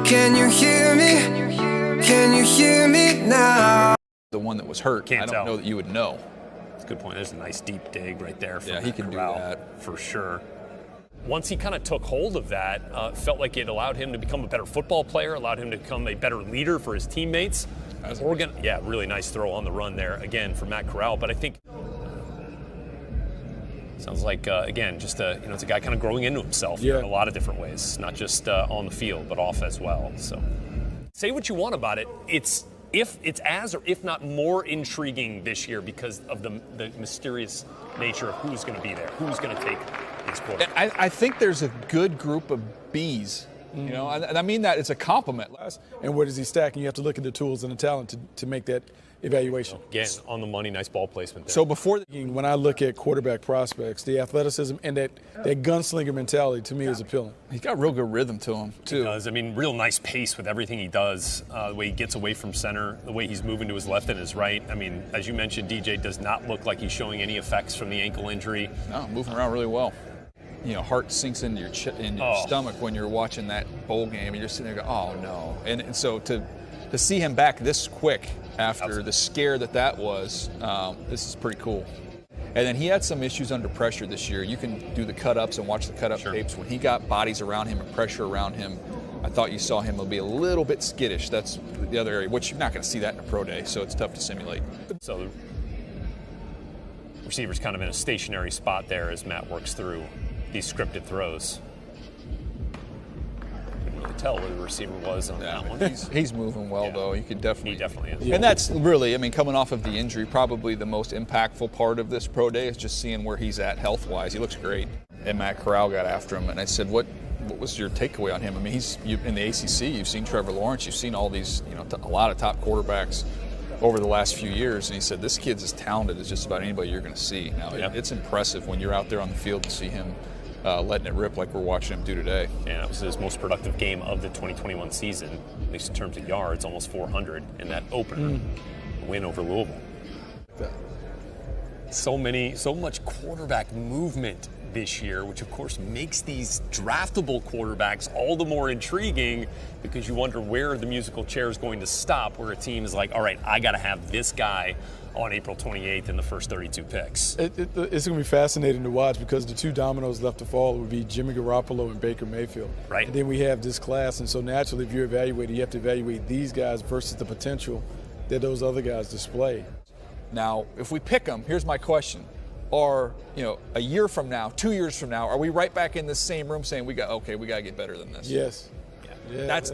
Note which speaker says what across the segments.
Speaker 1: Can you hear me? Can you hear me now?
Speaker 2: The one that was hurt, I don't know that you would know.
Speaker 3: That's a good point. There's a nice deep dig right there.
Speaker 2: Yeah, he can do that.
Speaker 3: For sure. Once he kind of took hold of that, felt like it allowed him to become a better football player, allowed him to become a better leader for his teammates. Oregon, yeah, really nice throw on the run there, again, for Matt Corral. But I think, sounds like, again, just it's a guy kind of growing into himself in a lot of different ways, not just on the field, but off as well. So say what you want about it. It's as or if not more intriguing this year because of the mysterious nature of who's going to be there, who's going to take these quarterbacks.
Speaker 2: I think there's a good group of Bs. You know, and I mean that it's a compliment.
Speaker 4: And where does he stack? And you have to look at the tools and the talent to make that evaluation.
Speaker 3: Again, on the money, nice ball placement there.
Speaker 2: So before
Speaker 4: when I look at quarterback prospects, the athleticism and that gunslinger mentality to me is appealing.
Speaker 2: He's got real good rhythm to him, too.
Speaker 3: He does. I mean, real nice pace with everything he does, the way he gets away from center, the way he's moving to his left and his right. I mean, as you mentioned, DJ does not look like he's showing any effects from the ankle injury.
Speaker 2: No, moving around really well. You know, heart sinks into your stomach when you're watching that bowl game, and you're sitting there going, oh, no. And so to see him back this quick after the scare that was, this is pretty cool. And then he had some issues under pressure this year. You can do the cut-ups and watch the cut-up tapes. When he got bodies around him and pressure around him, I thought you saw him be a little bit skittish. That's the other area, which you're not going to see that in a pro day, so it's tough to simulate.
Speaker 3: So the receiver's kind of in a stationary spot there as Matt works through these scripted throws. Couldn't really tell where the receiver was on that one.
Speaker 2: He's moving well, though. You could definitely.
Speaker 3: He definitely is.
Speaker 2: And that's really, I mean, coming off of the injury, probably the most impactful part of this pro day is just seeing where he's at health-wise. He looks great. And Matt Corral got after him, and I said, what was your takeaway on him? I mean, he's in the ACC. You've seen Trevor Lawrence. You've seen all these, a lot of top quarterbacks over the last few years, and he said this kid's as talented as just about anybody you're going to see. Now, it's impressive when you're out there on the field to see him letting it rip like we're watching him do today.
Speaker 3: Yeah, it was his most productive game of the 2021 season, at least in terms of yards, almost 400 in that opener win over Louisville. So much quarterback movement this year, which of course makes these draftable quarterbacks all the more intriguing because you wonder where the musical chair is going to stop, where a team is like, all right, I got to have this guy on April 28th in the first 32 picks.
Speaker 4: It's going to be fascinating to watch because the two dominoes left to fall would be Jimmy Garoppolo and Baker Mayfield.
Speaker 3: Right. And
Speaker 4: then we have this class, and so naturally if you're evaluating, you have to evaluate these guys versus the potential that those other guys display.
Speaker 2: Now, if we pick them, here's my question. Are, a year from now, 2 years from now, are we right back in the same room saying we got to get better than this?
Speaker 4: Yes.
Speaker 2: Yeah, that's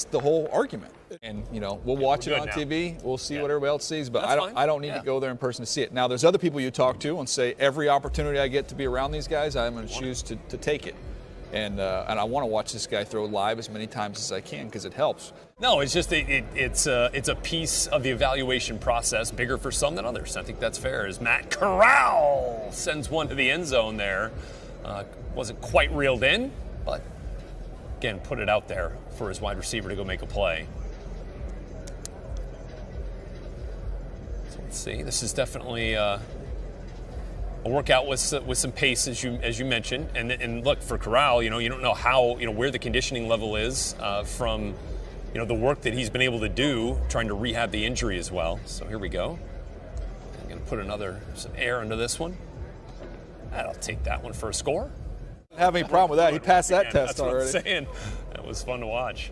Speaker 2: the whole argument. And we'll watch it on TV. We'll see what everybody else sees, but I don't need to go there in person to see it. Now, there's other people you talk to and say every opportunity I get to be around these guys, I'm going to choose to take it. And I want to watch this guy throw live as many times as I can because it helps.
Speaker 3: No, it's just it's a piece of the evaluation process, bigger for some than others. I think that's fair. As Matt Corral sends one to the end zone there, wasn't quite reeled in, but again, put it out there for his wide receiver to go make a play. So let's see. This is definitely a workout with some pace, as you mentioned, and look for Corral. You don't know how where the conditioning level is from the work that he's been able to do trying to rehab the injury as well. So here we go. I'm going to put some air into this one. I'll take that one for a score.
Speaker 2: Don't have any problem with that. He passed that test already.
Speaker 3: That's what I'm saying. That was fun to watch.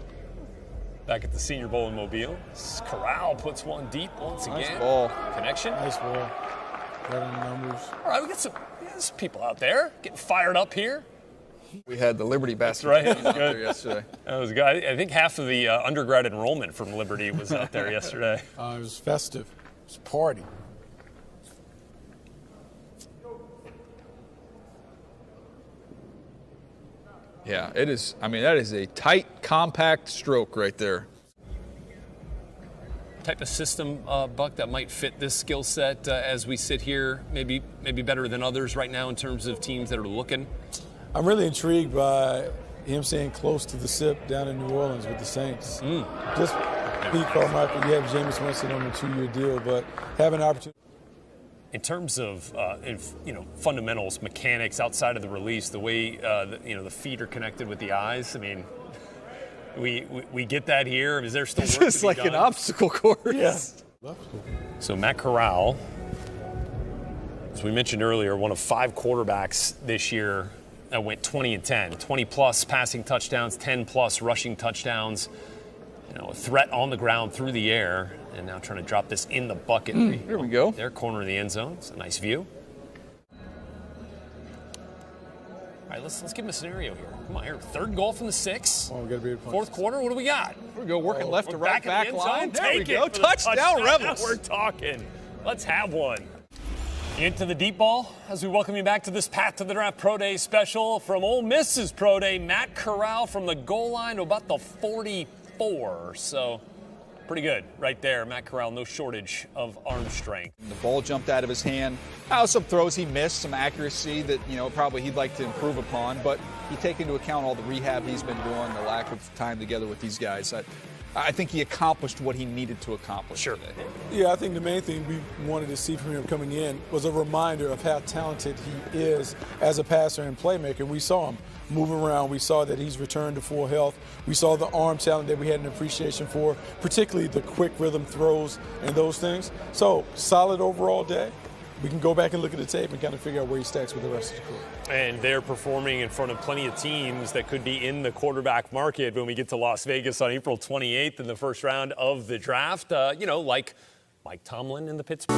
Speaker 3: Back at the Senior Bowl in Mobile, Corral puts one deep once again.
Speaker 2: Nice ball.
Speaker 3: Connection.
Speaker 4: Nice ball. Numbers.
Speaker 3: All right, we got some people out there getting fired up here.
Speaker 2: We had the Liberty basketball
Speaker 3: right.
Speaker 2: out there yesterday.
Speaker 3: That was good. I think half of the undergrad enrollment from Liberty was out there yesterday.
Speaker 4: It was festive. It was a party.
Speaker 2: Yeah, it is. I mean, that is a tight, compact stroke right there.
Speaker 3: Type of system, Buck, that might fit this skill set as we sit here, maybe better than others right now in terms of teams that are looking?
Speaker 4: I'm really intrigued by him staying close to the SIP down in New Orleans with the Saints. Just Pete Carmichael, you have Jameis Winston on a 2-year deal, but have an opportunity.
Speaker 3: In terms of fundamentals, mechanics outside of the release, the way the feet are connected with the eyes, I mean, we get that here. Is there still
Speaker 2: It's
Speaker 3: work
Speaker 2: just
Speaker 3: to be
Speaker 2: like
Speaker 3: done?
Speaker 2: an obstacle course.
Speaker 4: Yeah.
Speaker 3: So Matt Corral, as we mentioned earlier, one of 5 quarterbacks this year that went 20 and 10, 20 plus passing touchdowns, 10 plus rushing touchdowns. You know, a threat on the ground through the air, and now trying to drop this in the bucket.
Speaker 2: Here we go.
Speaker 3: Their corner of the end zone. It's a nice view. All right, let's give him a scenario here. Come on, here. 3rd goal from the 6.
Speaker 4: Oh, we got to be able to punch
Speaker 3: 4th quarter. What do we got?
Speaker 2: Here we go, working left to right,
Speaker 3: Back in the
Speaker 2: back
Speaker 3: end zone.
Speaker 2: line. There we
Speaker 3: Take
Speaker 2: go.
Speaker 3: it for the
Speaker 2: Touchdown, Rebels.
Speaker 3: Now we're talking. Let's have one. Into the deep ball as we welcome you back to this Path to the Draft Pro Day special from Ole Miss's Pro Day. Matt Corral from the goal line to about the 44. So pretty good right there. Matt Corral, no shortage of arm strength.
Speaker 2: The ball jumped out of his hand. Some throws he missed, some accuracy that, probably he'd like to improve upon. But you take into account all the rehab he's been doing, the lack of time together with these guys. I think he accomplished what he needed to accomplish today.
Speaker 4: Yeah, I think the main thing we wanted to see from him coming in was a reminder of how talented he is as a passer and playmaker. We saw him move around. We saw that he's returned to full health. We saw the arm talent that we had an appreciation for, particularly the quick rhythm throws and those things. So, solid overall day. We can go back and look at the tape and kind of figure out where he stacks with the rest of the crew.
Speaker 3: And they're performing in front of plenty of teams that could be in the quarterback market when we get to Las Vegas on April 28th in the first round of the draft. Like Mike Tomlin in the Pittsburgh.